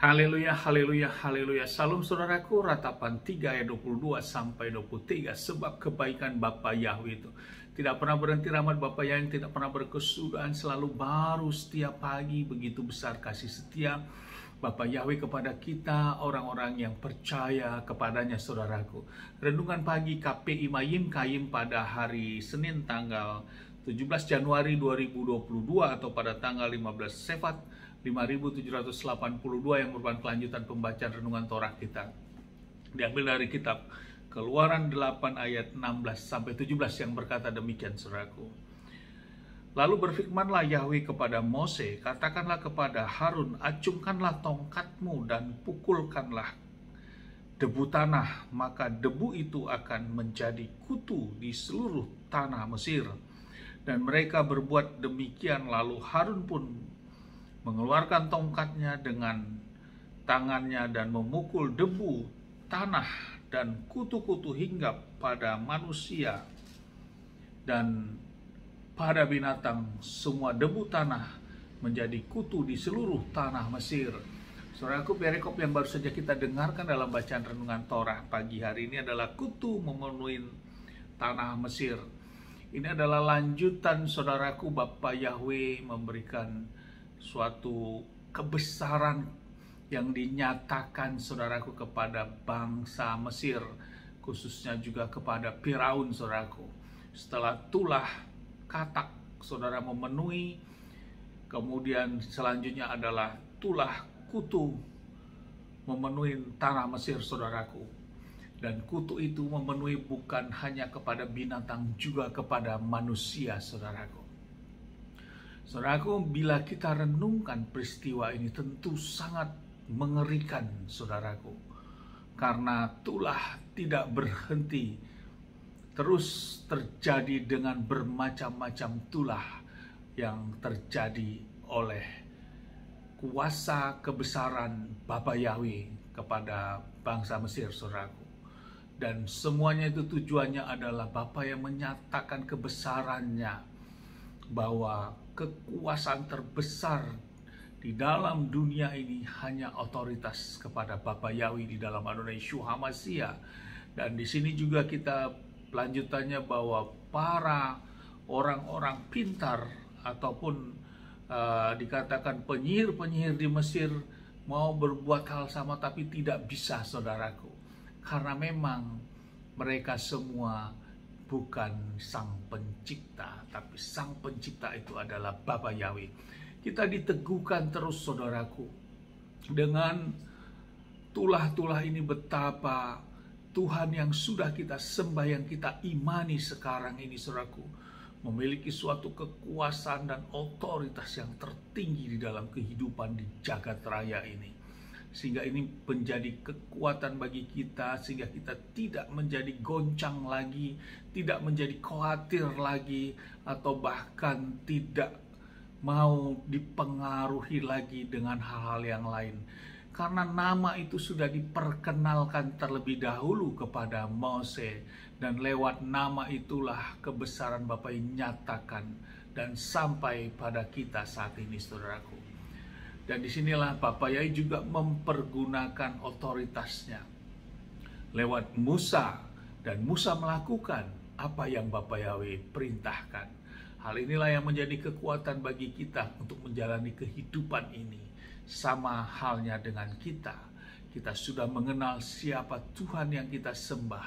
Haleluya, haleluya, haleluya. Salam saudaraku, ratapan 3 ayat 22 sampai 23. Sebab kebaikan Bapa Yahweh itu tidak pernah berhenti, rahmat Bapa yang tidak pernah berkesudahan, selalu baru setiap pagi. Begitu besar kasih setia Bapa Yahweh kepada kita, orang-orang yang percaya kepadanya, saudaraku. Renungan pagi KPI Mayim Kayim pada hari Senin tanggal 17 Januari 2022 atau pada tanggal 15 Sefat 5782 yang merupakan kelanjutan pembacaan renungan Torah kita. Diambil dari kitab Keluaran 8 ayat 16 sampai 17 yang berkata demikian, saudaraku. Lalu berfirmanlah Yahweh kepada Mose, katakanlah kepada Harun, acungkanlah tongkatmu dan pukulkanlah debu tanah, maka debu itu akan menjadi kutu di seluruh tanah Mesir. Dan mereka berbuat demikian, lalu Harun pun mengeluarkan tongkatnya dengan tangannya dan memukul debu tanah dan kutu-kutu hingga pada manusia dan pada binatang. Semua debu tanah menjadi kutu di seluruh tanah Mesir. Saudaraku, perikop yang baru saja kita dengarkan dalam bacaan renungan Torah pagi hari ini adalah kutu memenuhi tanah Mesir. Ini adalah lanjutan, saudaraku, Bapa Yahweh memberikan suatu kebesaran yang dinyatakan, saudaraku, kepada bangsa Mesir, khususnya juga kepada Firaun, saudaraku. Setelah tulah katak, saudara, memenuhi, kemudian selanjutnya adalah tulah kutu memenuhi tanah Mesir, saudaraku. Dan kutu itu memenuhi bukan hanya kepada binatang, juga kepada manusia, saudaraku. Saudaraku, bila kita renungkan peristiwa ini tentu sangat mengerikan, saudaraku. Karena tulah tidak berhenti, terus terjadi dengan bermacam-macam tulah yang terjadi oleh kuasa kebesaran Bapa Yahweh kepada bangsa Mesir, saudaraku. Dan semuanya itu tujuannya adalah Bapa yang menyatakan kebesarannya, bahwa kekuasaan terbesar di dalam dunia ini hanya otoritas kepada Bapa Yahweh di dalam Adonai Yeshua HaMashiach. Dan di sini juga kita lanjutannya bahwa para orang-orang pintar ataupun dikatakan penyihir-penyihir di Mesir mau berbuat hal sama tapi tidak bisa, saudaraku. Karena memang mereka semua bukan Sang Pencipta, tapi Sang Pencipta itu adalah Bapa Yahweh. Kita diteguhkan terus, saudaraku, dengan tulah-tulah ini betapa Tuhan yang sudah kita sembah, yang kita imani sekarang ini, saudaraku, memiliki suatu kekuasaan dan otoritas yang tertinggi di dalam kehidupan di jagat raya ini. Sehingga ini menjadi kekuatan bagi kita, sehingga kita tidak menjadi goncang lagi, tidak menjadi khawatir lagi, atau bahkan tidak mau dipengaruhi lagi dengan hal-hal yang lain. Karena nama itu sudah diperkenalkan terlebih dahulu kepada Mose, dan lewat nama itulah kebesaran Bapa nyatakan dan sampai pada kita saat ini, saudaraku. Dan disinilah Bapa Yahweh juga mempergunakan otoritasnya lewat Musa, dan Musa melakukan apa yang Bapa Yahweh perintahkan. Hal inilah yang menjadi kekuatan bagi kita untuk menjalani kehidupan ini. Sama halnya dengan kita. Kita sudah mengenal siapa Tuhan yang kita sembah.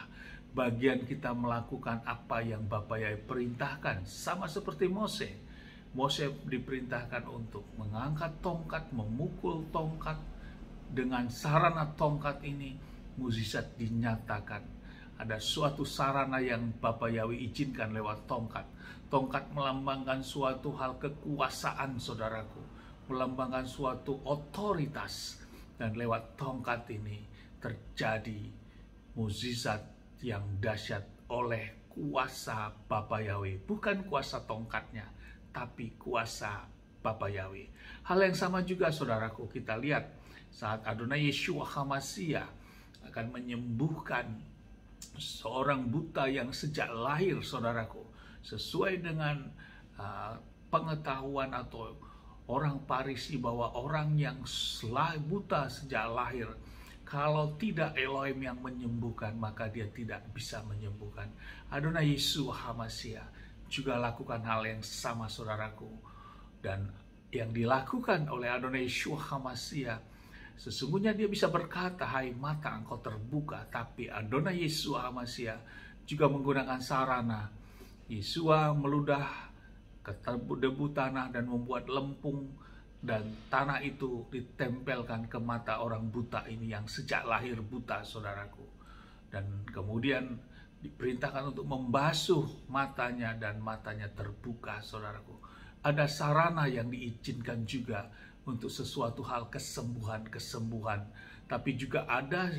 Bagian kita melakukan apa yang Bapa Yahweh perintahkan. Sama seperti Mose. Mose diperintahkan untuk mengangkat tongkat, memukul tongkat. Dengan sarana tongkat ini, mukjizat dinyatakan. Ada suatu sarana yang Bapa Yahweh izinkan lewat tongkat. Tongkat melambangkan suatu hal kekuasaan, saudaraku. Melambangkan suatu otoritas. Dan lewat tongkat ini terjadi mukjizat yang dahsyat oleh kuasa Bapa Yahweh. Bukan kuasa tongkatnya, tapi kuasa Bapa Yahweh. Hal yang sama juga, saudaraku, kita lihat saat Adonai Yeshua HaMashiach akan menyembuhkan seorang buta yang sejak lahir, saudaraku, sesuai dengan pengetahuan atau orang Farisi bahwa orang yang buta sejak lahir, kalau tidak Elohim yang menyembuhkan, maka dia tidak bisa menyembuhkan. Adonai Yeshua HaMashiach juga lakukan hal yang sama, saudaraku. Dan yang dilakukan oleh Adonai Yeshua HaMashiach, sesungguhnya dia bisa berkata, hai mata engkau terbuka. Tapi Adonai Yeshua HaMashiach juga menggunakan sarana. Yeshua meludah ke debu tanah dan membuat lempung, dan tanah itu ditempelkan ke mata orang buta ini yang sejak lahir buta, saudaraku. Dan kemudian diperintahkan untuk membasuh matanya dan matanya terbuka, saudaraku. Ada sarana yang diizinkan juga untuk sesuatu hal kesembuhan. Tapi juga ada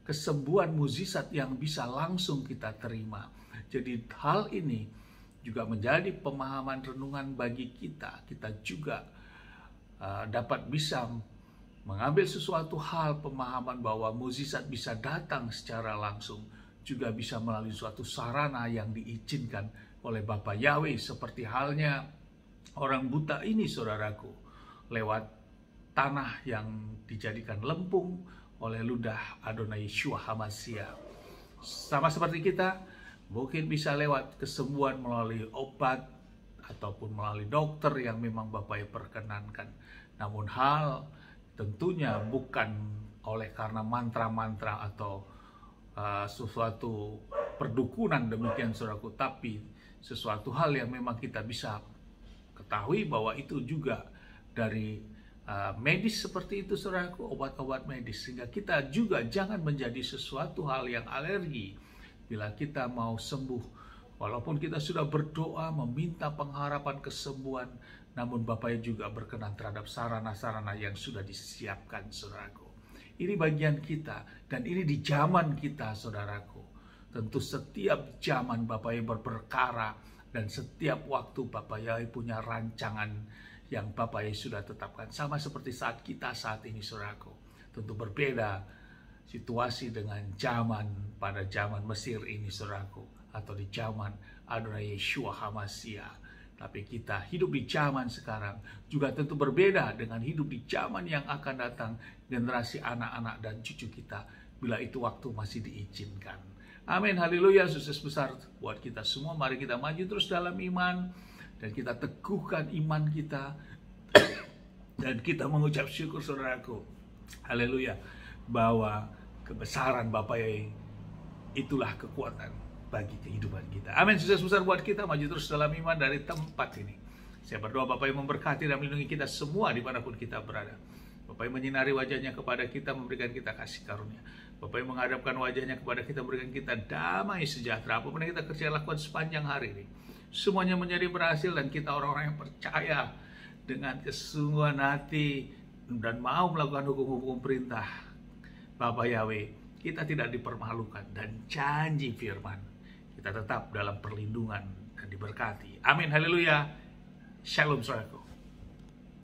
kesembuhan mukjizat yang bisa langsung kita terima. Jadi hal ini juga menjadi pemahaman renungan bagi kita. Kita juga dapat bisa mengambil sesuatu hal pemahaman bahwa mukjizat bisa datang secara langsung, juga bisa melalui suatu sarana yang diizinkan oleh Bapa Yahweh, seperti halnya orang buta ini, saudaraku, lewat tanah yang dijadikan lempung oleh ludah Adonai Yeshua HaMashiach. Sama seperti kita, mungkin bisa lewat kesembuhan melalui obat ataupun melalui dokter yang memang Bapak perkenankan. Namun hal tentunya bukan oleh karena mantra-mantra atau sesuatu perdukunan demikian, saudaraku, tapi sesuatu hal yang memang kita bisa ketahui bahwa itu juga dari medis seperti itu, saudaraku, obat-obat medis. Sehingga kita juga jangan menjadi sesuatu hal yang alergi bila kita mau sembuh. Walaupun kita sudah berdoa meminta pengharapan kesembuhan, namun Bapak juga berkenan terhadap sarana-sarana yang sudah disiapkan, saudaraku. Ini bagian kita, dan ini di zaman kita, saudaraku. Tentu setiap zaman Bapak berperkara, dan setiap waktu Bapak punya rancangan yang Bapak sudah tetapkan. Sama seperti saat kita saat ini, saudaraku. Tentu berbeda situasi dengan zaman pada zaman Mesir ini, saudaraku, atau di zaman Adonai Yeshua HaMashiach. Tapi kita hidup di zaman sekarang juga tentu berbeda dengan hidup di zaman yang akan datang, generasi anak-anak dan cucu kita, bila itu waktu masih diizinkan. Amin, haleluya, sukses besar buat kita semua. Mari kita maju terus dalam iman, dan kita teguhkan iman kita, dan kita mengucap syukur, saudaraku, haleluya, bahwa kebesaran Bapa itulah kekuatan bagi kehidupan kita. Amin, sukses besar buat kita, maju terus dalam iman dari tempat ini. Saya berdoa Bapak yang memberkati dan melindungi kita semua dimanapun kita berada. Bapak yang menyinari wajahnya kepada kita, memberikan kita kasih karunia. Bapak yang menghadapkan wajahnya kepada kita, memberikan kita damai sejahtera. Apapun yang kita kerja lakukan sepanjang hari ini, semuanya menjadi berhasil, dan kita orang-orang yang percaya dengan kesungguhan hati dan mau melakukan hukum-hukum perintah Bapak Yahweh. Kita tidak dipermalukan, dan janji firman kita tetap dalam perlindungan dan diberkati. Amin, haleluya. Shalom, saudaraku.